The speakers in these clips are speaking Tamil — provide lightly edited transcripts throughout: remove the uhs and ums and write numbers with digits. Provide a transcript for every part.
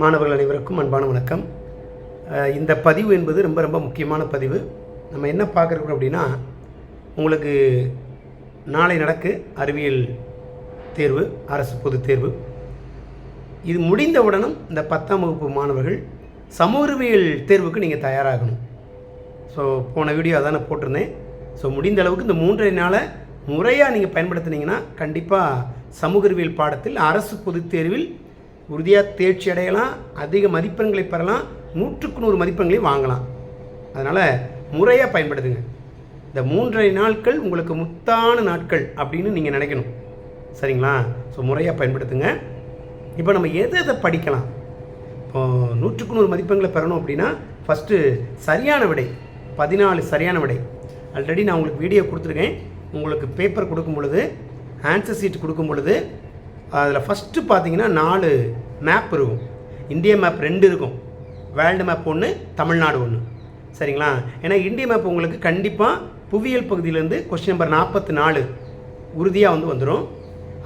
மாணவர்கள் அனைவருக்கும் அன்பான வணக்கம். இந்த பதிவு என்பது ரொம்ப ரொம்ப முக்கியமான பதிவு. நம்ம என்ன பார்க்குறோம் அப்படின்னா, உங்களுக்கு நாளை நடக்கு அறிவியல் தேர்வு, அரசு பொதுத் தேர்வு. இது முடிந்தவுடனும் இந்த 10ஆம் வகுப்பு மாணவர்கள் சமூக அறிவியல் தேர்வுக்கு நீங்கள் தயாராகணும். ஸோ போன வீடியோ அதான் நான் போட்டிருந்தேன். ஸோ முடிந்த அளவுக்கு இந்த 3 நாளை முறையாக நீங்கள் பயன்படுத்தினீங்கன்னா கண்டிப்பாக சமூக அறிவியல் பாடத்தில் அரசு பொதுத் தேர்வில் உறுதியாக தேர்ச்சி அடையலாம், அதிக மதிப்பெண்களை பெறலாம், 100க்கு 100 மதிப்பெண்களை வாங்கலாம். அதனால் முறையாக பயன்படுத்துங்க. இந்த 3 நாட்கள் உங்களுக்கு முத்தான நாட்கள் அப்படின்னு நீங்கள் நினைக்கணும், சரிங்களா? ஸோ முறையாக பயன்படுத்துங்க. இப்போ நம்ம எதை படிக்கலாம்? இப்போது 100க்கு 100 மதிப்பெண்களை பெறணும் அப்படின்னா ஃபஸ்ட்டு சரியான விடை 14 சரியான விடை. ஆல்ரெடி நான் உங்களுக்கு வீடியோ கொடுத்துருக்கேன். உங்களுக்கு பேப்பர் கொடுக்கும் பொழுது, ஆன்சர் சீட் கொடுக்கும் பொழுது அதில் ஃபஸ்ட்டு பார்த்தீங்கன்னா 4 மேப் இருக்கும். இந்திய மேப் 2 இருக்கும், வேர்ல்டு மேப் 1, தமிழ்நாடு 1, சரிங்களா? ஏன்னா இந்திய மேப் உங்களுக்கு கண்டிப்பாக புவியியல் பகுதியிலேருந்து கொஸ்டின் நம்பர் 44 உறுதியாக வந்துடும்.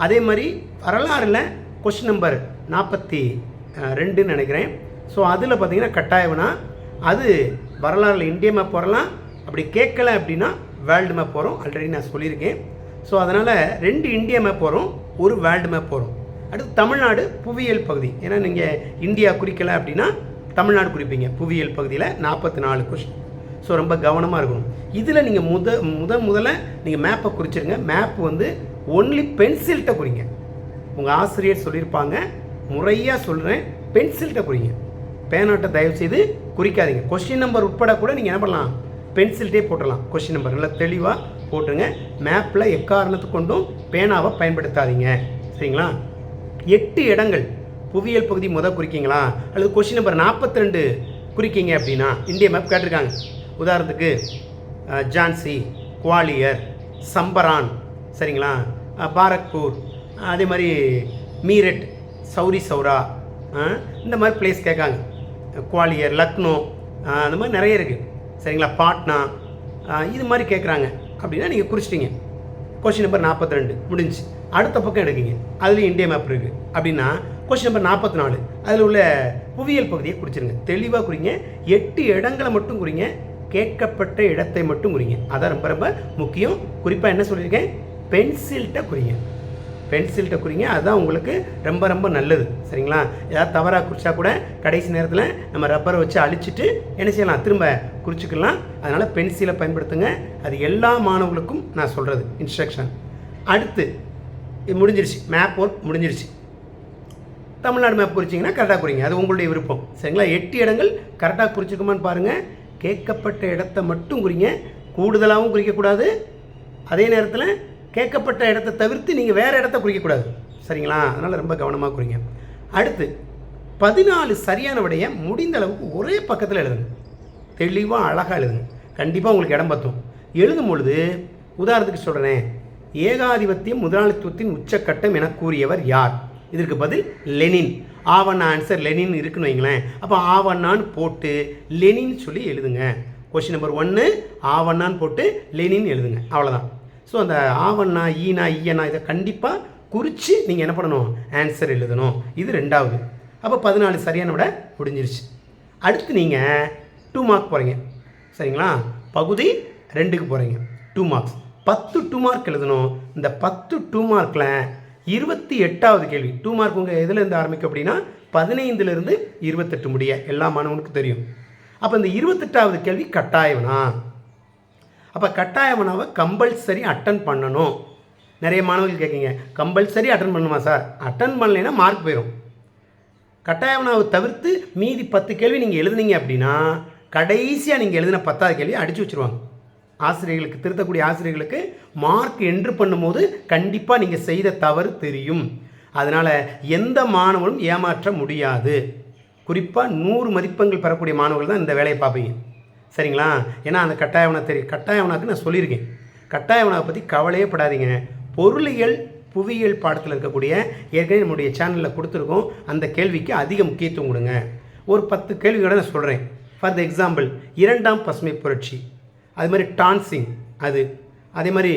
அதே மாதிரி வரலாறில் கொஸ்டின் நம்பர் 42 நினைக்கிறேன். ஸோ அதில் பார்த்தீங்கன்னா கட்டாயம்னா அது வரலாறில் இந்திய மேப் வரலாம், அப்படி கேட்கல அப்படின்னா வேர்ல்டு மேப் வரும். ஆல்ரெடி நான் சொல்லியிருக்கேன். ஸோ அதனால் 2 இந்திய மேப் வரும், 1 வேர்ல்டு மேப் வரும். அடுத்து தமிழ்நாடு புவியியல் பகுதி. ஏன்னா நீங்கள் இந்தியா குறிக்கலை அப்படின்னா தமிழ்நாடு குறிப்பீங்க. புவியியல் பகுதியில் 44 கொஸ்டின். ஸோ ரொம்ப கவனமாக இருக்கணும். இதில் நீங்கள் முதல்ல நீங்கள் மேப்பை குறிச்சிருங்க. Map only பென்சில்கிட்ட குறிங்க. உங்கள் ஆசிரியர் சொல்லியிருப்பாங்க, முறையாக சொல்கிறேன், பென்சில்கிட்ட குறிங்க. பேனாட்டை தயவுசெய்து குறிக்காதீங்க. கொஸ்டின் நம்பர் உட்பட கூட நீங்கள் என்ன பண்ணலாம், பென்சில்கிட்டே போட்டுடலாம். கொஸ்டின் நம்பர் நல்லா தெளிவாக போட்டுருங்க. மேப்பில் எக்காரணத்துக்கு கொண்டும் பேனாவை பயன்படுத்தாதீங்க, சரிங்களா? 8 இடங்கள் புவியியல் பகுதி குறிக்கிங்களா, அல்லது கொஸ்டின் நம்பர் 42 குறிக்கிங்க அப்படின்னா இந்திய மேப் கேட்டிருக்காங்க. உதாரணத்துக்கு ஜான்சி, குவாலியர், சம்பரான், சரிங்களா, பாரக்பூர், அதே மாதிரி மீரட், சௌரி சௌரா, இந்த மாதிரி பிளேஸ் கேட்காங்க. குவாலியர், லக்னோ, அந்த மாதிரி நிறைய இருக்குது, சரிங்களா, பாட்னா, இது மாதிரி கேட்குறாங்க அப்படின்னா நீங்கள் குறிச்சிட்டிங்க. கொஸ்டின் நம்பர் 42 முடிஞ்சு. அடுத்த பக்கம் எடுக்கிங்க, அதுலேயும் இந்திய மேப் இருக்குது அப்படின்னா கொஸ்டின் நம்பர் 44 அதில் உள்ள புவியியல் பகுதியை குறிச்சிருங்க. தெளிவாக குறிங்க. 8 இடங்களை மட்டும் குறிங்க, கேட்கப்பட்ட இடத்தை மட்டும் குறிங்க. அதான் ரொம்ப ரொம்ப முக்கியம். குறிப்பாக என்ன சொல்லியிருக்கேன், பென்சில்கிட்ட குறிங்க. பென்சில்கிட்ட குறிங்க, அதுதான் உங்களுக்கு ரொம்ப ரொம்ப நல்லது, சரிங்களா? ஏதாவது தவறாக குறிச்சா கூட கடைசி நேரத்தில் நம்ம ரப்பரை வச்சு அழிச்சிட்டு என்ன செய்யலாம், திரும்ப குறிச்சிக்கலாம். அதனால் பென்சிலை பயன்படுத்துங்க. அது எல்லா மாணவர்களுக்கும் நான் சொல்கிறது இன்ஸ்ட்ரக்ஷன். அடுத்து இது முடிஞ்சிருச்சு, மேப் ஒர்க் முடிஞ்சிருச்சு. தமிழ்நாடு மேப் குறிச்சிங்கன்னா கரெக்டாக குறிங்க, அது உங்களுடைய விருப்பம், சரிங்களா? 8 இடங்கள் கரெக்டாக குறிச்சிக்குமான்னு பாருங்கள். கேட்கப்பட்ட இடத்த மட்டும் குறிங்க, கூடுதலாகவும் குறிக்கக்கூடாது. அதே நேரத்தில் கேட்கப்பட்ட இடத்த தவிர்த்து நீங்கள் வேறு இடத்த குறிக்கக்கூடாது, சரிங்களா? அதனால் ரொம்ப கவனமாக குறிங்க. அடுத்து 14 சரியான விடையை முடிந்த அளவுக்கு ஒரே பக்கத்தில் எழுதுங்க. தெளிவாக அழகாக எழுதுங்க. கண்டிப்பாக உங்களுக்கு இடம் பற்றும். எழுதும் பொழுது உதாரணத்துக்கு சொல்கிறேன், ஏகாதிபத்தியம் முதலாளித்துவத்தின் உச்சக்கட்டம் என கூறியவர் யார்? இதற்கு பதில் லெனின். ஆவண்ணா ஆன்சர் லெனின் இருக்குன்னு வைங்களேன். அப்போ ஆவண்ணான்னு போட்டு லெனின் சொல்லி எழுதுங்க. கொஸ்டின் நம்பர் 1 ஆவண்ணான்னு போட்டு லெனின் எழுதுங்க, அவ்வளோதான். ஸோ அந்த ஆவண்ணா, ஈனா, ஈயனா இதை கண்டிப்பாக குறித்து நீங்கள் என்ன பண்ணணும், ஆன்சர் எழுதணும். இது 2வது. அப்போ 14 சரியான விட முடிஞ்சிருச்சு. அடுத்து நீங்கள் 2 மார்க் போகிறீங்க, சரிங்களா? பகுதி 2க்கு போகிறீங்க. 2 மார்க்ஸ் 10 2 மார்க் எழுதணும். இந்த 10 2 மார்க்கில் 28வது கேள்வி 2 மார்க் உங்கள் எதுலேருந்து ஆரம்பிக்கும் அப்படின்னா 15லேருந்து 28 முடிய எல்லா மாணவனுக்கும் தெரியும். அப்போ இந்த 28வது கேள்வி கட்டாயம்னா, அப்போ கட்டாயம்னாவை கம்பல்சரி அட்டன் பண்ணணும். நிறைய மாணவர்கள் கேட்குங்க, கம்பல்சரி அட்டன் பண்ணணுமா சார்? அட்டன் பண்ணலைன்னா மார்க் போயிடும். கட்டாயம்னாவை தவிர்த்து மீதி 10 கேள்வி நீங்கள் எழுதுனீங்க அப்படின்னா கடைசியாக நீங்கள் எழுதின 10வது கேள்வி அடித்து வச்சுருவாங்க. ஆசிரியர்களுக்கு, திருத்தக்கூடிய ஆசிரியர்களுக்கு மார்க் என்ட்ரு பண்ணும்போது கண்டிப்பாக நீங்கள் செய்த தவறு தெரியும். அதனால் எந்த மாணவனும் ஏமாற்ற முடியாது. குறிப்பாக 100 மதிப்பெண்கள் பெறக்கூடிய மாணவர்கள் தான் இந்த வேலையை பார்ப்பீங்க, சரிங்களா? ஏன்னா அந்த கட்டாயவனா தெரியும். கட்டாயவனாக்கு நான் சொல்லியிருக்கேன். கட்டாயவனாவை பற்றி கவலையே படாதீங்க. பொருளியல் புவியியல் பாடத்தில் இருக்கக்கூடிய ஏற்கனவே நம்முடைய சேனலில் கொடுத்துருக்கோம். அந்த கேள்விக்கு அதிக முக்கியத்துவம் கொடுங்க. ஒரு 10 கேள்வியோட நான் சொல்கிறேன். ஃபார் த எக்ஸாம்பிள், 2ஆம் பசுமை புரட்சி, அது மாதிரி டான்சிங், அதே மாதிரி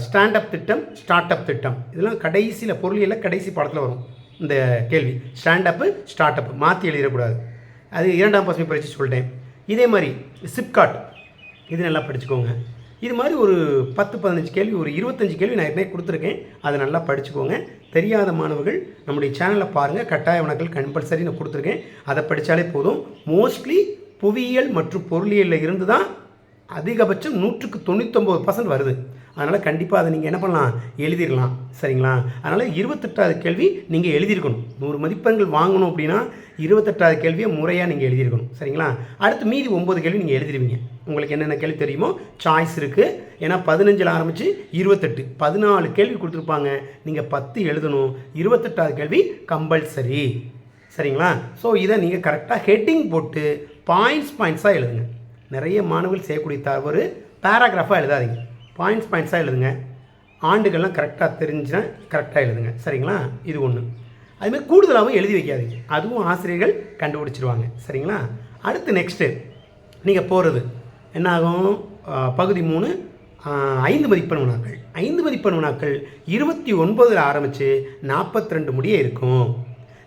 ஸ்டாண்ட் அப் திட்டம், ஸ்டார்ட் அப் திட்டம், இதெல்லாம் கடைசியில் பொருளியலில் கடைசி பாடத்தில் வரும். இந்த கேள்வி. ஸ்டாண்ட் அப்பு ஸ்டார்ட் அப்பு மாற்றி எழுதிடக்கூடாது. அது 2ஆம் பசுமை பரீட்சை சொல்லிட்டேன். இதே மாதிரி சிப்காட் இது நல்லா படிச்சுக்கோங்க. இது மாதிரி ஒரு 10-15 கேள்வி, ஒரு 25 கேள்வி நான் ஏற்கனவே கொடுத்துருக்கேன். அதை நல்லா படிச்சுக்கோங்க. தெரியாத மாணவர்கள் நம்முடைய சேனலில் பாருங்கள். கட்டாய வினாக்கள் கம்பல்சரி நான் கொடுத்துருக்கேன். அதை படித்தாலே போதும். மோஸ்ட்லி புவியியல் மற்றும் பொருளியலில் இருந்து தான் அதிகபட்சம் 199% வருது. அதனால் கண்டிப்பாக அதை நீங்கள் என்ன பண்ணலாம், எழுதிடலாம். சரிங்களா? அதனால் 28வது கேள்வி நீங்கள் எழுதியிருக்கணும். 100 மதிப்பெண்கள் வாங்கணும் அப்படின்னா 28வது கேள்வியை முறையாக நீங்கள் எழுதியிருக்கணும். சரிங்களா? அடுத்து மீதி 9 கேள்வி நீங்கள் எழுதிடுவீங்க. உங்களுக்கு என்னென்ன கேள்வி தெரியுமோ சாய்ஸ் இருக்குது. ஏன்னா 15 ஆரம்பித்து 28 14 கேள்வி கொடுத்துருப்பாங்க. நீங்கள் 10 எழுதணும். 28வது கேள்வி கம்பல்சரி. சரிங்களா? ஸோ இதை நீங்கள் கரெக்டாக ஹெட்டிங் போட்டு பாயிண்ட்ஸாக எழுதுங்க. நிறைய மாணவர்கள் செய்யக்கூடிய தவறு பேராகிராஃபாக எழுதாதீங்க. பாயிண்ட்ஸாக எழுதுங்க. ஆண்டுகள்லாம் கரெக்டாக தெரிஞ்சுன்னா கரெக்டாக எழுதுங்க. சரிங்களா? இது ஒன்று. அதுமாதிரி கூடுதலாகவும் எழுதி வைக்காதீங்க. அதுவும் ஆசிரியர்கள் கண்டுபிடிச்சிருவாங்க. சரிங்களா? அடுத்து நெக்ஸ்ட்டு நீங்கள் போகிறது என்ன ஆகும், பகுதி 3 5 மதிப்பெண் வினாக்கள். 5 மதிப்பெண் வினாக்கள் 29 ஆரம்பித்து 42 முடிய இருக்கும்.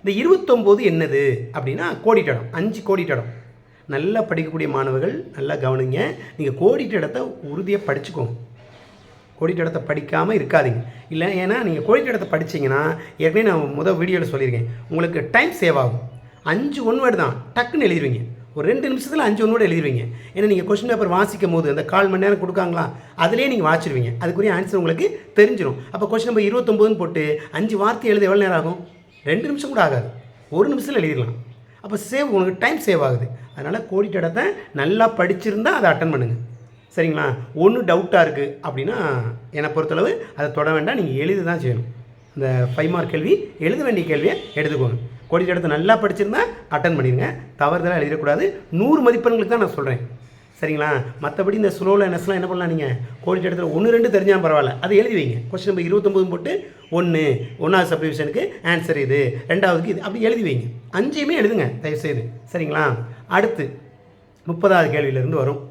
இந்த 29 என்னது அப்படின்னா கோடிட்டடம். 5 கோடிட்டடம். நல்லா படிக்கக்கூடிய மாணவர்கள் நல்லா கவனிங்க. நீங்கள் கோடிட்டடத்தை உறுதியாக படிச்சுக்கோங்க. கோடிட்டடத்தை படிக்காமல் இருக்காதீங்க. இல்லை, ஏன்னா நீங்கள் கோடிட்டடத்தை படித்தீங்கன்னா ஏற்கனவே நான் முதல் வீடியோவில் சொல்லியிருக்கேன், உங்களுக்கு டைம் சேவ் ஆகும். 5 ஒன் வேர்டு தான் டக்குன்னு எழுதிடுவீங்க. ஒரு 2 நிமிஷத்தில் 5 ஒன் வேர்டு எழுதிடுவீங்க. ஏன்னா நீங்கள் கொஸ்டின் பேப்பர் வாசிக்கும் போது அந்த 1/4 மணி நேரம் கொடுக்காங்களா, அதிலே நீங்கள் வாசிடுவீங்க. அதுக்குரிய ஆன்சர் உங்களுக்கு தெரிஞ்சிடும். அப்போ கொஸ்டின் நம்பர் 29ன்னு போட்டு 5 வார்த்தை எழுத எவ்வளோ நேரம் ஆகும்? 2 நிமிஷம் கூட ஆகாது. 1 நிமிஷத்தில் எழுதிடலாம். அப்போ உங்களுக்கு டைம் சேவ் ஆகுது. அதனால் கோடிட்டடத்தை நல்லா படிச்சிருந்தால் அதை அட்டன் பண்ணுங்கள். சரிங்களா? ஒன்று டவுட்டாக இருக்குது அப்படின்னா என்னை பொறுத்தளவு அதை தொட வேண்டாம். நீங்கள் எழுதி தான் செய்யணும். இந்த 5 மார்க் கேள்வி எழுத வேண்டிய கேள்வியை எடுத்துக்கோங்க. கோடிட்டடத்தை நல்லா படிச்சிருந்தா அட்டன் பண்ணிடுங்க. தவறுதலாக எழுதிடக்கூடாது. 100 மதிப்பெண்களுக்கு தான் நான் சொல்கிறேன். சரிங்களா? மற்றபடி இந்த ஸ்லோவில் நெஸ்லாம் என்ன பண்ணலாம், நீங்கள் கோடிட்டடத்தில் 1-2 தெரிஞ்சால் பரவாயில்ல, அதை எழுதி வைங்க. கொஸ்டின் நம்பர் 29 போட்டு 1வது சப்டிவிஷனுக்கு ஆன்சர் இது, 2வதுக்கு இது, அப்படி எழுதி வைங்க. 5ஐயுமே எழுதுங்க தயவுசெய்து. சரிங்களா? அடுத்து 30வது கேள்வியிலேருந்து வரும்.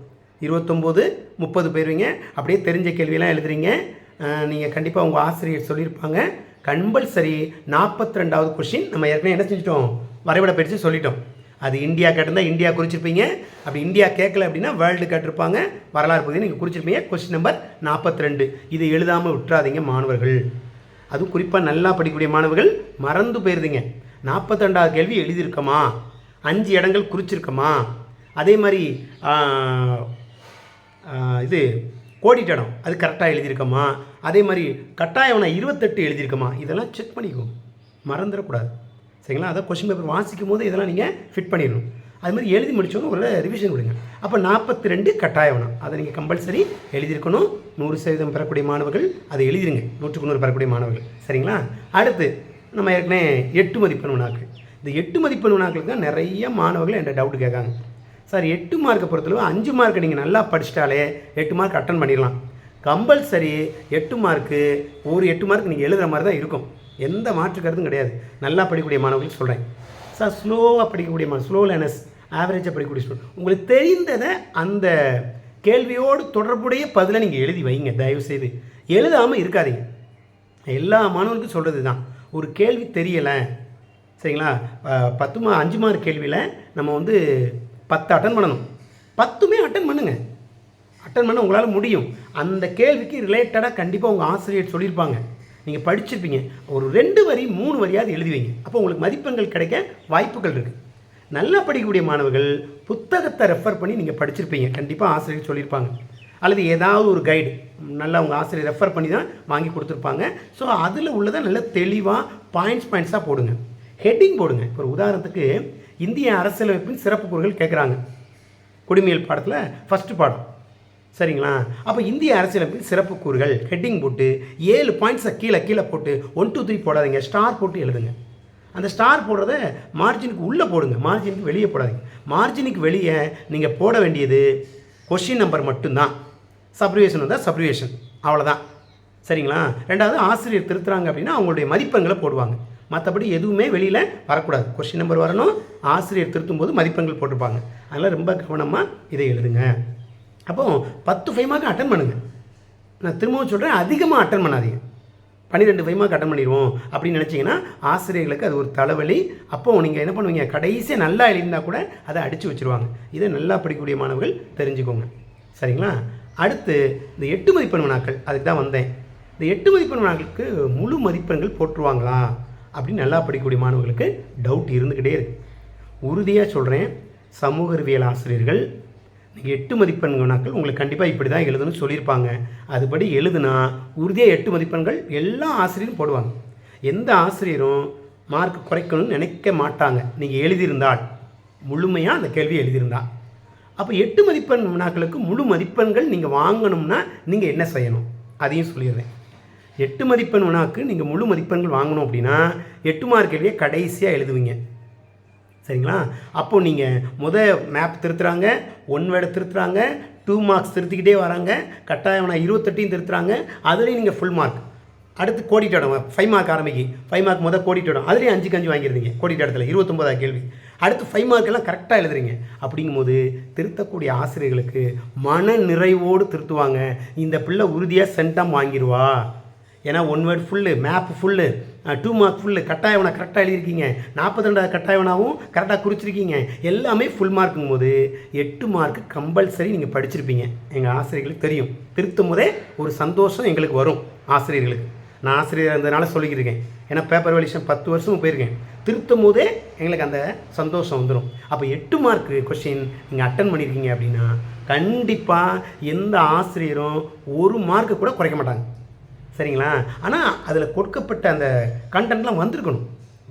29 30 போயிருவீங்க. அப்படியே தெரிஞ்ச கேள்வியெல்லாம் எழுதுறீங்க. நீங்கள் கண்டிப்பாக உங்கள் ஆசிரியர் சொல்லியிருப்பாங்க. கம்பல்சரி 42வது கொஷின் நம்ம ஏற்கனவே என்ன செஞ்சிட்டோம், வரைபட பயிற்சி சொல்லிட்டோம். அது இந்தியா கேட்டிருந்தால் இந்தியா குறிச்சிருப்பீங்க. அப்படி இந்தியா கேட்கல அப்படின்னா வேர்ல்டு கேட்டிருப்பாங்க. வரலாறு பகுதியை நீங்கள் குறிச்சிருப்பீங்க. Question number 42. இதை எழுதாமல் விட்டுறாதீங்க மாணவர்கள். அதுவும் குறிப்பாக நல்லா படிக்கக்கூடிய மாணவர்கள் மறந்து போயிருந்தீங்க. 42வது கேள்வி எழுதியிருக்கோமா, 5 இடங்கள் குறிச்சிருக்கோமா, அதே மாதிரி இது கோடிட்டடம் அது கரெக்டாக எழுதியிருக்கோமா, அதே மாதிரி கட்டாயவனை 28 எழுதியிருக்கோமா, இதெல்லாம் செக் பண்ணிக்கோங்க. மறந்துடக்கூடாது. சரிங்களா? அதை கொஸ்டின் பேப்பர் வாசிக்கும் போது இதெல்லாம் நீங்கள் ஃபிட் பண்ணிடணும். அது மாதிரி எழுதி முடிச்சோன்னு ஒரு ரிவிஷன் கொடுங்க. அப்போ 42 கட்டாயவனம் அதை நீங்கள் கம்பல்சரி எழுதியிருக்கணும். 100% பெறக்கூடிய மாணவர்கள் அதை எழுதிருங்க. 100க்கு 100 பெறக்கூடிய மாணவர்கள். சரிங்களா? அடுத்து நம்ம ஏற்கனவே 8 மதிப்பெண் வினாக்கள். இந்த 8 மதிப்பெண் வினாக்களுக்கு தான் நிறைய மாணவர்கள் என்கிட்ட டவுட் கேட்காங்க. சார் 8 மார்க்கை பொறுத்தளவு 5 மார்க்கை நீங்கள் நல்லா படிச்சிட்டாலே 8 மார்க் அட்டன் பண்ணிடலாம். கம்பல்சரி 8 மார்க்கு ஒரு 8 மார்க் நீங்கள் எழுதுகிற மாதிரி தான் இருக்கும். எந்த மாற்று கருத்தும் கிடையாது. நல்லா படிக்கக்கூடிய மாணவர்களுக்கு சொல்கிறேன். சார் ஸ்லோவாக படிக்கக்கூடிய ஸ்லோ லேர்னர்ஸ், ஆவரேஜாக படிக்கக்கூடிய ஸ்டூடெண்ட், உங்களுக்கு தெரிந்ததை அந்த கேள்வியோடு தொடர்புடைய பதிலை நீங்கள் எழுதி வைங்க. தயவுசெய்து எழுதாமல் இருக்காதீங்க. எல்லா மாணவர்களுக்கும் சொல்கிறது தான். ஒரு கேள்வி தெரியலை, சரிங்களா, 5 மார்க் கேள்வியில் நம்ம 10 அட்டன் பண்ணணும். 10மே அட்டன் பண்ணுங்கள். அட்டன் பண்ண உங்களால் முடியும். அந்த கேள்விக்கு ரிலேட்டடாக கண்டிப்பாக உங்கள் ஆசிரியர் சொல்லியிருப்பாங்க. நீங்கள் படிச்சிருப்பீங்க. ஒரு 2 வரி 3 வரியாவது எழுதி வைங்க. அப்போ உங்களுக்கு மதிப்பெண்கள் கிடைக்க வாய்ப்புகள் இருக்குது. நல்லா படிக்கக்கூடிய மாணவர்கள் புத்தகத்தை ரெஃபர் பண்ணி நீங்கள் படிச்சிருப்பீங்க. கண்டிப்பாக ஆசிரியர் சொல்லியிருப்பாங்க. அல்லது ஏதாவது ஒரு கைடு நல்லா உங்கள் ஆசிரியர் ரெஃபர் பண்ணி தான் வாங்கி கொடுத்துருப்பாங்க. ஸோ அதில் உள்ளதை நல்ல தெளிவாக பாயிண்ட்ஸாக போடுங்க. ஹெட்டிங் போடுங்க. ஒரு உதாரணத்துக்கு இந்திய அரசியலமைப்பின் சிறப்பு கூறுகள் கேட்குறாங்க. குடிமையியல் பாடத்தில் ஃபஸ்ட்டு பாடம். சரிங்களா? அப்போ இந்திய அரசியலமைப்பின் சிறப்பு கூறுகள் ஹெட்டிங் போட்டு 7 பாயிண்ட்ஸை கீழே போட்டு 1 2 3 போடாதீங்க. ஸ்டார் போட்டு எழுதுங்க. அந்த ஸ்டார் போடுறத மார்ஜினுக்கு உள்ளே போடுங்க. மார்ஜினுக்கு வெளியே போடாதீங்க. மார்ஜினுக்கு வெளியே நீங்கள் போட வேண்டியது கொஷின் நம்பர் மட்டும்தான். சப்ரிவேஷன் வந்தால் சப்ரிவேஷன், அவ்வளோதான். சரிங்களா? 2வது ஆசிரியர் திருத்துறாங்க அப்படின்னா அவங்களுடைய மதிப்பெண்களை போடுவாங்க. மற்றபடி எதுவுமே வெளியில் வரக்கூடாது. கொஷின் நம்பர் வரணும், ஆசிரியர் திருத்தும் போது மதிப்பெண்கள் போட்டிருப்பாங்க. அதனால் ரொம்ப கவனமாக இதை எழுதுங்க. அப்போ 10 5 மார்க் அட்டன் பண்ணுங்கள். நான் திரும்பவும் சொல்கிறேன், அதிகமாக அட்டன் பண்ணாதீங்க. 12 5 மார்க் அட்டன் பண்ணிடுவோம் அப்படின்னு நினச்சிங்கன்னா ஆசிரியர்களுக்கு அது ஒரு தலைவலி. அப்போது நீங்கள் என்ன பண்ணுவீங்க, கடைசியாக நல்லா எழுதினா கூட அதை அடித்து வச்சுருவாங்க. இதை நல்லா படிக்கக்கூடிய மாணவர்கள் தெரிஞ்சுக்கோங்க. சரிங்களா? அடுத்து இந்த 8 மதிப்பெண் வினாக்கள், அதுக்கு தான் வந்தேன். இந்த 8 மதிப்பெண் வினாக்களுக்கு முழு மதிப்பெண்கள் போட்டுருவாங்களா அப்படின்னு நல்லா படிக்கக்கூடிய மாணவர்களுக்கு டவுட் இருந்துக்கிட்டே இருக்குது. உறுதியாக சொல்கிறேன், சமூக அறிவியல் ஆசிரியர்கள் நீங்கள் 8 மதிப்பெண் வினாக்கள் உங்களுக்கு கண்டிப்பாக இப்படி தான் எழுதணும்னு சொல்லியிருப்பாங்க. அதுபடி எழுதுனா உறுதியாக 8 மதிப்பெண்கள் எல்லா ஆசிரியரும் போடுவாங்க. எந்த ஆசிரியரும் மார்க் குறைக்கணும்னு நினைக்க மாட்டாங்க, நீங்கள் எழுதியிருந்தால், முழுமையாக அந்த கேள்வியை எழுதியிருந்தால். அப்போ 8 மதிப்பெண் வினாக்களுக்கு முழு மதிப்பெண்கள் நீங்கள் வாங்கணும்னா நீங்கள் என்ன செய்யணும் அதையும் சொல்லிடுறேன். 8 மதிப்பெண் வினாக்கு நீங்கள் முழு மதிப்பெண்கள் வாங்கணும் அப்படின்னா 8 மார்க் கேள்வியை கடைசியாக எழுதுவீங்க. சரிங்களா? அப்போது நீங்கள் மேப் திருத்துறாங்க, 1 வேர்டை திருத்துறாங்க, 2 மார்க்ஸ் திருத்திக்கிட்டே வராங்க, கட்டாயம் 28 திருத்துறாங்க, அதுலேயும் நீங்கள் ஃபுல் மார்க். அடுத்து கோடிட்டு 5 மார்க் ஆரம்பிக்கு 5 மார்க் கோடிட்டு அதுலேயும் 5க்கு 5 வாங்கிடுறீங்க கோடிட்டு இடத்துல 29 கேள்வி. அடுத்து 5 மார்க் எல்லாம் கரெக்டாக எழுதுறீங்க. அப்படிங்கும்போது திருத்தக்கூடிய ஆசிரியர்களுக்கு மன நிறைவோடு திருத்துவாங்க. இந்த பிள்ளை உறுதியாக சென்டம் வாங்கிடுவா. ஏன்னா 1 word full, map full, 2 mark full, கட்டாயவனா கரெக்டாக எழுதியிருக்கீங்க, 42 கட்டாயவனாவும் கரெக்டாக குறிச்சிருக்கீங்க, எல்லாமே ஃபுல் மார்க்குங்கும் போது 8 மார்க்கு கம்பல்சரி நீங்கள் படிச்சிருப்பீங்க. எங்கள் ஆசிரியர்களுக்கு தெரியும். திருத்தும் போதே ஒரு சந்தோஷம் எங்களுக்கு வரும் ஆசிரியர்களுக்கு. நான் ஆசிரியர் இருந்ததுனால சொல்லிக்கிருக்கேன். ஏன்னா பேப்பர் வெளிஷன் 10 வருஷமும் போயிருக்கேன். திருத்தும் போதே எங்களுக்கு அந்த சந்தோஷம் வந்துடும். அப்போ 8 மார்க்கு கொஸ்டின் நீங்கள் அட்டன் பண்ணியிருக்கீங்க அப்படின்னா கண்டிப்பாக எந்த ஆசிரியரும் 1 மார்க்கு கூட குறைக்க மாட்டாங்க. சரிங்களா? ஆனால் அதில் கொடுக்கப்பட்ட அந்த கண்டென்ட்லாம் வந்திருக்கணும்.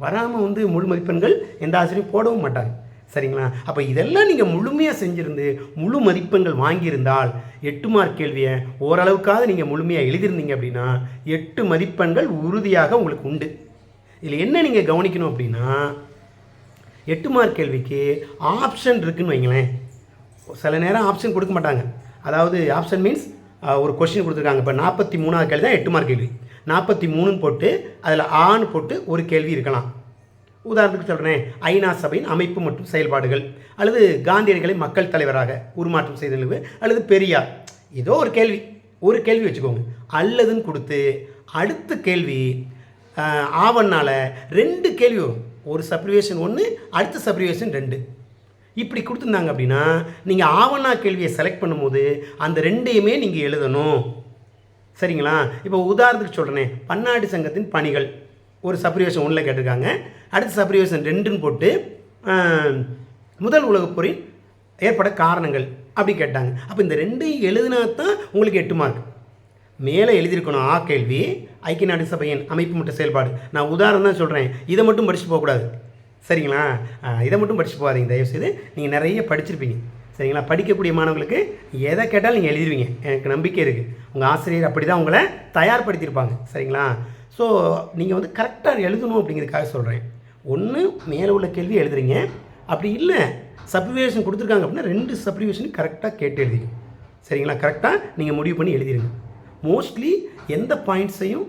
வராமல் முழு மதிப்பெண்கள் எந்த ஆசிரியரும் போடவும் மாட்டாங்க. சரிங்களா? அப்போ இதெல்லாம் நீங்கள் முழுமையாக செஞ்சுருந்து முழு மதிப்பெண்கள் வாங்கியிருந்தால் 8 மார்க் கேள்வியை ஓரளவுக்காவது நீங்கள் முழுமையாக எழுதியிருந்தீங்க அப்படின்னா 8 மதிப்பெண்கள் உறுதியாக உங்களுக்கு உண்டு. இதில் என்ன நீங்கள் கவனிக்கணும் அப்படின்னா 8 மார்க் கேள்விக்கு ஆப்ஷன் இருக்குதுன்னு வைங்களேன். சில நேரம் ஆப்ஷன் கொடுக்க மாட்டாங்க. அதாவது ஆப்ஷன் மீன்ஸ் ஒரு கொஸ்டின் கொடுத்துருக்காங்க. இப்போ 43வது கேள்வி தான் 8 மார்க் கேள்வி. 43ன்னு போட்டு அதில் ஆன்னு போட்டு ஒரு கேள்வி இருக்கலாம். உதாரணத்துக்கு சொல்கிறேன், ஐநா சபையின் அமைப்பு மற்றும் செயல்பாடுகள், அல்லது காந்தியடிகளை மக்கள் தலைவராக உருமாற்றம் செய்த நிகழ்வு, அல்லது பெரியார், ஏதோ ஒரு கேள்வி வச்சுக்கோங்க. அல்லதுன்னு கொடுத்து அடுத்த கேள்வி ஆவணால் 2 கேள்வி வரும். ஒரு சப்ரிவேஷன் 1, அடுத்த சப்ரிவேஷன் 2. இப்படி கொடுத்துருந்தாங்க அப்படின்னா நீங்கள் ஆவணா கேள்வியை செலக்ட் பண்ணும்போது அந்த 2ஐயுமே நீங்கள் எழுதணும். சரிங்களா? இப்போ உதாரணத்துக்கு சொல்கிறேன், பன்னாட்டு சங்கத்தின் பணிகள் ஒரு சப்ரிவேஷன் 1 கேட்டிருக்காங்க, அடுத்த சப்ரிவேஷன் 2ன்னு போட்டு முதல் உலகப் போரின் ஏற்பட காரணங்கள் அப்படி கேட்டாங்க. அப்போ இந்த 2ஐயும் எழுதினா தான் உங்களுக்கு 8 மார்க். மேலே எழுதியிருக்கணும் ஆ கேள்வி, ஐக்கிய நாடு சபையின் அமைப்பு மற்றும் செயல்பாடு. நான் உதாரணம் தான் சொல்கிறேன், இதை மட்டும் படித்து போகக்கூடாது. சரிங்களா? இதை மட்டும் படித்து போகாதீங்க தயவுசெய்து. நீங்கள் நிறைய படிச்சிருப்பீங்க. சரிங்களா? படிக்கக்கூடிய மாணவர்களுக்கு எதை கேட்டாலும் நீங்கள் எழுதிடுவீங்க, எனக்கு நம்பிக்கை இருக்குது. உங்கள் ஆசிரியர் அப்படி தான் உங்களை தயார்படுத்தியிருப்பாங்க. சரிங்களா? ஸோ நீங்கள் கரெக்டாக எழுதணும் அப்படிங்கிறதுக்காக சொல்கிறேன். ஒன்று மேலே உள்ள கேள்வி எழுதுறீங்க, அப்படி இல்லை சப்ரிவேஷன் கொடுத்துருக்காங்க அப்படின்னா 2 சப்ரிவேஷன் கரெக்டாக கேட்டு எழுதிங்க. சரிங்களா? கரெக்டாக நீங்கள் முடிவு பண்ணி எழுதிடுங்க. மோஸ்ட்லி எந்த பாயிண்ட்ஸையும்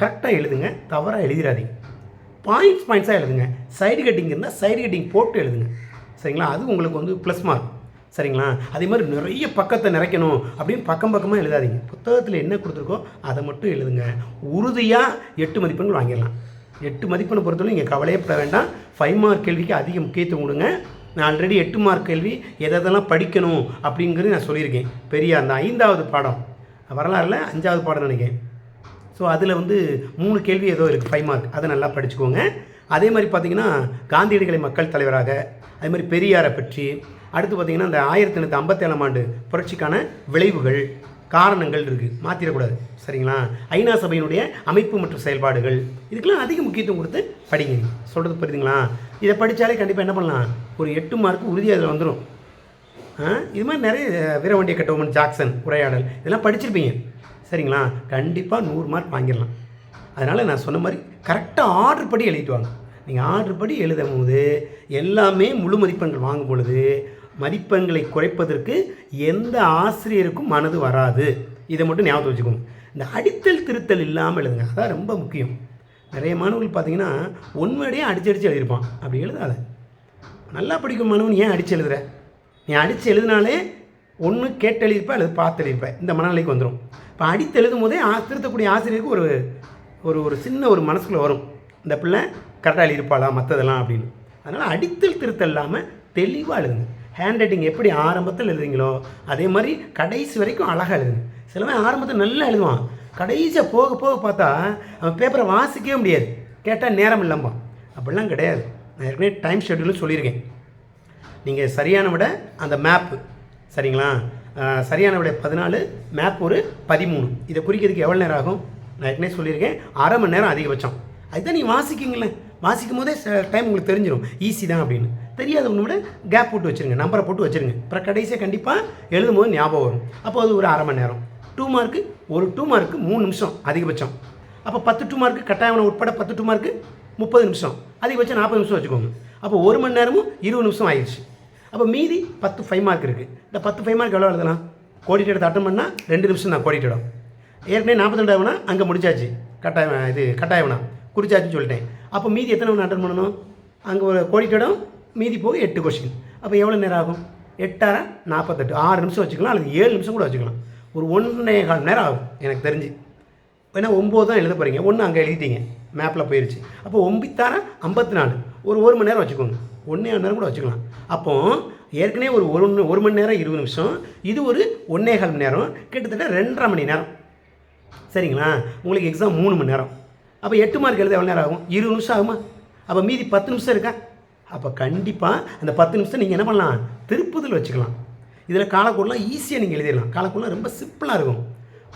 கரெக்டாக எழுதுங்க, தவறாக எழுதிடாதீங்க. பாயிண்ட்ஸாக எழுதுங்க. சைடு கட்டிங் இருந்தால் சைடு கட்டிங் போட்டு எழுதுங்க. சரிங்களா? அது உங்களுக்கு ப்ளஸ் மார்க். சரிங்களா? அதே மாதிரி நிறைய பக்கத்தை நிறைக்கணும் அப்படின்னு பக்கமாக எழுதாதீங்க. புத்தகத்தில் என்ன கொடுத்துருக்கோ அதை மட்டும் எழுதுங்க. உறுதியாக 8 மதிப்பெண்கள் வாங்கிடலாம். 8 மதிப்பெண்ணை பொறுத்தவரை நீங்கள் கவலையப்பட வேண்டாம். 5 மார்க் கேள்விக்கு அதிக முக்கியத்துவம் கொடுங்க. நான் ஆல்ரெடி 8 மார்க் கேள்வி எதெல்லாம் படிக்கணும் அப்படிங்கிறது நான் சொல்லியிருக்கேன். பெரியார் அந்த 5வது பாடம், வரலாறில் 5வது பாடம் நினைக்கிறேன். ஸோ அதில் 3 கேள்வி ஏதோ இருக்குது 5 மார்க், அதை நல்லா படிச்சுக்கோங்க. அதே மாதிரி பார்த்திங்கன்னா காந்தியடிகளை மக்கள் தலைவராக, அதே மாதிரி பெரியாரை பற்றி, அடுத்து பார்த்திங்கன்னா இந்த 1857ஆம் ஆண்டு புரட்சிக்கான விளைவுகள், காரணங்கள் இருக்குது, மாற்றிடக்கூடாது. சரிங்களா? ஐநா சபையினுடைய அமைப்பு மற்றும் செயல்பாடுகள், இதுக்கெல்லாம் அதிக முக்கியத்துவம் கொடுத்து படிங்க. சொல்கிறது புரியுதுங்களா? இதை படித்தாலே கண்டிப்பாக என்ன பண்ணலாம், ஒரு 8 மார்க் உறுதியாக அதில் வந்துடும். இது மாதிரி நிறைய வீரவண்டிய கட்டபொம்மன் ஜாக்சன் உரையாடல் இதெல்லாம் படிச்சிருப்பீங்க. சரிங்களா? கண்டிப்பாக 100 மார்க் வாங்கிடலாம். அதனால் நான் சொன்ன மாதிரி கரெக்டாக ஆர்டர் படி எழுதிட்டு வாங்க. நீங்கள் ஆர்டர் படி எழுதும் போது எல்லாமே முழு மதிப்பெண்கள் வாங்கும் பொழுது மதிப்பெண்களை குறைப்பதற்கு எந்த ஆசிரியருக்கும் மனது வராது. இதை மட்டும் ஞாபகம் வச்சுக்கோங்க. இந்த அடித்தல் திருத்தல் இல்லாமல் எழுதுங்க, அதான் ரொம்ப முக்கியம். நிறைய மாணவர்கள் பார்த்தீங்கன்னா ஒன்வேடையே அடித்து எழுதியிருப்பான். அப்படி எழுதாத. நல்லா படிக்கும் மாணவன் ஏன் அடித்து எழுதுற? நீ அடித்து எழுதினாலே ஒன்று கேட்டு எழுதியிருப்ப அல்லது பார்த்து எழுதியிருப்ப, இந்த மனநிலைக்கு வந்துடும். இப்போ அடித்து எழுதும் போதே திருத்தக்கூடிய ஆசிரியருக்கு ஒரு ஒரு ஒரு சின்ன ஒரு மனசுக்குள்ளே வரும், இந்த பிள்ளை கரெக்டாக எழுதியிருப்பாளா மற்றதெல்லாம் அப்படின்னு. அதனால் அடித்தல் திருத்தல் இல்லாமல் தெளிவாக எழுதுங்க. ஹேண்ட் ரைட்டிங் எப்படி ஆரம்பத்தில் எழுதுறீங்களோ அதே மாதிரி கடைசி வரைக்கும் அழகாக எழுதுங்க. சிலவன் ஆரம்பத்தில் நல்லா எழுதுவான், கடைசியாக போக போக பார்த்தா அவன் பேப்பரை வாசிக்கவே முடியாது, கேட்டால் நேரம் இல்லாமல். அப்படிலாம் கிடையாது. நான் ஏற்கனவே டைம் ஷெட்யூலும் சொல்லியிருக்கேன். நீங்கள் சரியான விட அந்த மேப்பு சரிங்களா, சரியான விட 14, மேப் ஒரு 13. இதை குறிக்கிறதுக்கு எவ்வளோ நேரம் ஆகும்? நான் ஏற்கனவே சொல்லியிருக்கேன், அரை மணி நேரம் அதிகபட்சம். அதுதான் நீங்கள் வாசிக்கிங்களேன், வாசிக்கும் போதே டைம் உங்களுக்கு தெரிஞ்சிடும், ஈஸி தான் அப்படின்னு. தெரியாதவங்க விட கேப் போட்டு வச்சுருங்க, நம்பரை போட்டு வச்சுருங்க. அப்புறம் கடைசியாக கண்டிப்பாக எழுதும் போது ஞாபகம் வரும். அப்போ அது ஒரு அரை மணி நேரம். 2 மார்க்கு, ஒரு 2 மார்க்கு 3 நிமிஷம் அதிகபட்சம். அப்போ 10 2 மார்க்கு கட்டாயம் உட்பட 10 2 மார்க்கு 30 நிமிஷம், அதிகபட்சம் 40 நிமிஷம் வச்சுக்கோங்க. அப்போ 1 மணி நேரமும் 20 நிமிஷம் ஆயிடுச்சு. அப்போ மீதி 10 5 மார்க் இருக்குது. இந்த 10 5 மார்க் எவ்வளோ எழுதலாம்? கோடிட்டேட் அட்டன் பண்ணால் 2 நிமிஷம் தான் கோடிட்டேடம். ஏற்கனவே 42 வினா அங்கே முடிச்சாச்சு, கட்டாய வினா குறிச்சாச்சுன்னு சொல்லிட்டேன். அப்போ மீதி எத்தனை வினா அட்டன் பண்ணணும்? அங்கே ஒரு கோடிட்டேடம் மீதி போக 8 கொஸ்டின். அப்போ எவ்வளோ நேரம் ஆகும்? 8 48, 6 நிமிஷம் வச்சுக்கலாம், அல்லது 7 நிமிஷம் கூட வச்சுக்கலாம். ஒரு 1.25 நேரம் ஆகும் எனக்கு தெரிஞ்சு. ஏன்னா 9 தான் எழுத போகிறீங்க, 1 அங்கே எழுதிட்டீங்க, மேப்பில் போயிடுச்சு. அப்போ 9 54, ஒரு மணி நேரம் வச்சுக்கோங்க, 1.5 மணி நேரம் கூட வச்சுக்கலாம். அப்போது ஏற்கனவே ஒரு மணி நேரம் 20 நிமிஷம், இது ஒரு 1.25 மணி நேரம், கிட்டத்தட்ட 2.5 மணி நேரம் சரிங்களா. உங்களுக்கு எக்ஸாம் 3 மணி நேரம். அப்போ 8 மார்க் எழுத எவ்வளோ நேரம் ஆகும்? 20 நிமிஷம் ஆகுமா? அப்போ மீதி 10 நிமிஷம் இருக்கா? அப்போ கண்டிப்பாக அந்த 10 நிமிஷம் நீங்கள் என்ன பண்ணலாம்? திருப்புதல் வச்சுக்கலாம். இதில் காலக்கூடலாம் ஈஸியாக நீங்கள் எழுதிடலாம். காலக்கூடலாம் ரொம்ப சிம்பிளாக இருக்கும்.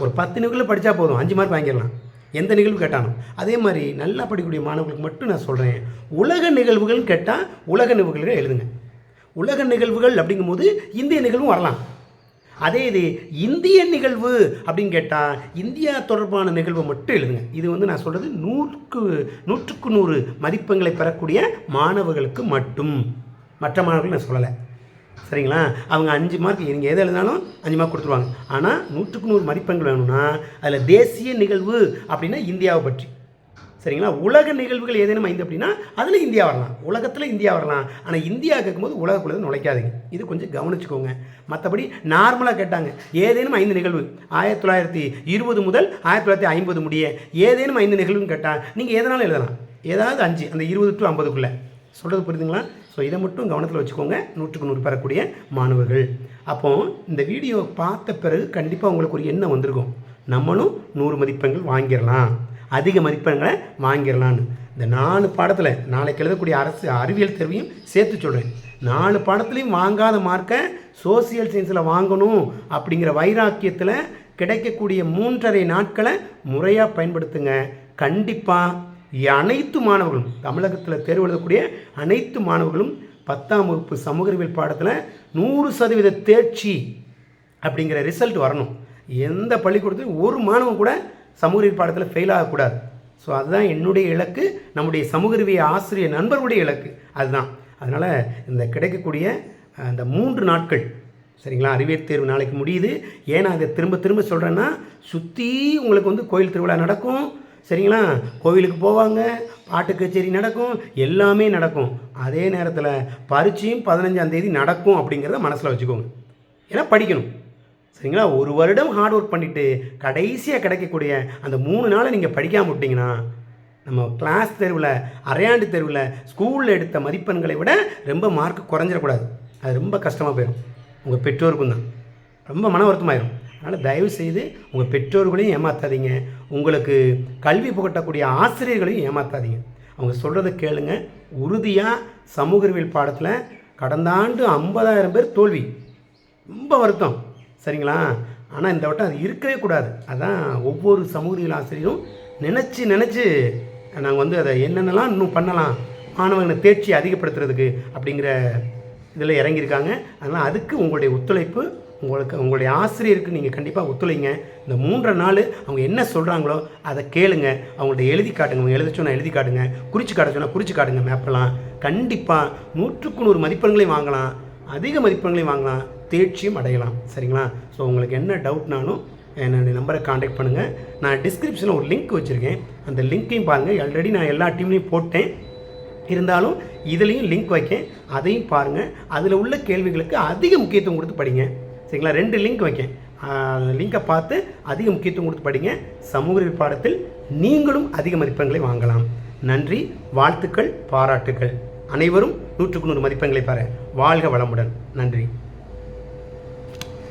ஒரு 10 நிகழ்வு படித்தா போதும், 5 மார்க் வாங்கிடலாம், எந்த நிகழ்வு கேட்டாலும். அதே மாதிரி நல்லா படிக்கக்கூடிய மாணவர்களுக்கு மட்டும் நான் சொல்கிறேன், உலக நிகழ்வுகள்னு கேட்டால் உலக நிகழ்வுகள் எழுதுங்க. உலக நிகழ்வுகள் அப்படிங்கும்போது இந்திய நிகழ்வும் வரலாம். அதே இது இந்திய நிகழ்வு அப்படின்னு கேட்டால் இந்தியா தொடர்பான நிகழ்வு மட்டும் எழுதுங்க. இது வந்து நான் சொல்கிறது 100க்கு 100 மதிப்பெண்களை பெறக்கூடிய மாணவர்களுக்கு மட்டும், மற்ற மாணவர்கள் நான் சொல்லலை சரிங்களா. அவங்க 5 மார்க் நீங்கள் எது எழுதினாலும் 5 மார்க் கொடுத்துருவாங்க. ஆனால் 100க்கு 100 மதிப்பெண்கள் வேணும்னா அதில் தேசிய நிகழ்வு அப்படின்னா இந்தியாவை பற்றி சரிங்களா. உலக நிகழ்வுகள் ஏதேனும் 5 அப்படின்னா அதில் இந்தியா வரலாம், உலகத்தில் இந்தியா வரலாம். ஆனால் இந்தியா கேட்கும்போது உலகக்குள்ளே நுழைக்காதீங்க, இது கொஞ்சம் கவனிச்சுக்கோங்க. மற்றபடி நார்மலாக கேட்டாங்க ஏதேனும் 5 நிகழ்வு 1920 முதல் 1950 முடிய ஏதேனும் 5 நிகழ்வுன்னு கேட்டால் நீங்கள் எதனாலும் எழுதலாம், ஏதாவது 5, அந்த 20 to 50க்குள்ளே. சொல்கிறது புரியுதுங்களா? ஸோ இதை மட்டும் கவனத்தில் வச்சுக்கோங்க 100க்கு 100 பெறக்கூடிய மாணவர்கள். அப்போது இந்த வீடியோ பார்த்த பிறகு கண்டிப்பாக உங்களுக்கு ஒரு எண்ணம் வந்திருக்கும், நம்மளும் 100 மதிப்பெண்கள் வாங்கிடலாம், அதிக மதிப்பெண்களை வாங்கிடலான்னு. இந்த 4 பாடத்தில் நாளைக்கு எழுதக்கூடிய அறிவியல் தேர்வையும் சேர்த்து சொல்கிறேன். 4 பாடத்துலையும் வாங்காத மார்க்கை சோசியல் சயின்ஸில் வாங்கணும் அப்படிங்கிற வைராக்கியத்தில் கிடைக்கக்கூடிய 3.5 நாட்களை முறையாக பயன்படுத்துங்க. கண்டிப்பாக அனைத்து மாணவர்களும், தமிழகத்தில் தேர்வு எழுதக்கூடிய அனைத்து மாணவர்களும் 10ஆம் வகுப்பு சமூக அறிவியல் பாடத்தில் 100% தேர்ச்சி அப்படிங்கிற ரிசல்ட் வரணும். எந்த பள்ளிக்கூடத்திலும் ஒரு மாணவன் கூட சமூக அறிவியல் பாடத்தில் ஃபெயில் ஆகக்கூடாது. ஸோ அதுதான் என்னுடைய இலக்கு, நம்முடைய சமூக அறிவியல் ஆசிரியர் நண்பர்களுடைய இலக்கு அதுதான். அதனால் இந்த கிடைக்கக்கூடிய அந்த 3 நாட்கள் சரிங்களா, அறிவியல் தேர்வு நாளைக்கு முடியுது. ஏன்னா அதை திரும்ப திரும்ப சொல்கிறேன்னா, சுற்றி உங்களுக்கு வந்து கோயில் திருவிழா நடக்கும் சரிங்களா, கோவிலுக்கு போவாங்க, பாட்டு கச்சேரி நடக்கும், எல்லாமே நடக்கும். அதே நேரத்தில் பரீட்சையும் 15ஆம் தேதி நடக்கும் அப்படிங்கிறத மனசில் வச்சுக்கோங்க. ஏன்னா படிக்கணும் சரிங்களா. ஒரு வருடம் ஹார்ட் ஒர்க் பண்ணிவிட்டு கடைசியாக கிடைக்கக்கூடிய அந்த 3 நாளை நீங்கள் படிக்காமல் விட்டிங்கன்னா, நம்ம கிளாஸ் தேர்வில், அரையாண்டு தேர்வில், ஸ்கூலில் எடுத்த மதிப்பெண்களை விட ரொம்ப மார்க் குறைஞ்சிடக்கூடாது. அது ரொம்ப கஷ்டமாக போயிடும், உங்கள் பெற்றோருக்கும் தான் ரொம்ப மன வருத்தமாயிடும். அதனால் தயவுசெய்து உங்கள் பெற்றோர்களையும் ஏமாற்றாதீங்க, உங்களுக்கு கல்வி புகட்டக்கூடிய ஆசிரியர்களையும் ஏமாற்றாதீங்க. அவங்க சொல்கிறத கேளுங்க. உறுதியாக சமூக அறிவியல் பாடத்தில் கடந்த ஆண்டு 50,000 பேர் தோல்வி, ரொம்ப வருத்தம் சரிங்களா. ஆனால் இந்த வட்டம் அது இருக்கவே கூடாது. அதான் ஒவ்வொரு சமூக அறிவியல் ஆசிரியரும் நினச்சி நாங்கள் வந்து அதை என்னென்னலாம் இன்னும் பண்ணலாம், மாணவர்களை தேர்ச்சி அதிகப்படுத்துறதுக்கு அப்படிங்கிற இதில் இறங்கியிருக்காங்க. அதனால் அதுக்கு உங்களுடைய ஒத்துழைப்பு, உங்களுடைய ஆசிரியருக்கு நீங்கள் கண்டிப்பாக ஒத்துழைங்க. இந்த 3 நாள் அவங்க என்ன சொல்கிறாங்களோ அதை கேளுங்க, அவங்கள்ட்ட எழுதி காட்டுங்க. அவங்க எழுத சொன்னால் எழுதி காட்டுங்க, குறித்து காட்ட சொன்னால் குறித்து காட்டுங்க. மேப்பெல்லாம் கண்டிப்பாக 100க்கு 100 மதிப்பெண்களையும் வாங்கலாம், அதிக மதிப்பெண்களையும் வாங்கலாம், தேர்ச்சியும் அடையலாம் சரிங்களா. ஸோ உங்களுக்கு என்ன டவுட்னாலும் என்னுடைய நம்பரை காண்டாக்ட் பண்ணுங்கள். நான் டிஸ்கிரிப்ஷனில் ஒரு லிங்க் வச்சுருக்கேன், அந்த லிங்க்கையும் பாருங்கள். ஆல்ரெடி நான் எல்லா டீம்லேயும் போட்டேன், இருந்தாலும் இதுலேயும் லிங்க் வைக்கேன், அதையும் பாருங்கள். அதில் உள்ள கேள்விகளுக்கு அதிக முக்கியத்துவம் கொடுத்து படிங்க சரிங்களா. 2 லிங்க் வைக்கேன், லிங்கை பார்த்து அதிக முக்கியத்துவம் கொடுத்து படிங்க. சமூக அறிவியல் பாடத்தில் நீங்களும் அதிக மதிப்பெண்களை வாங்கலாம். நன்றி, வாழ்த்துக்கள், பாராட்டுக்கள். அனைவரும் 100க்கு 100 மதிப்பெண்களை பெற வாழ்க வளமுடன். நன்றி.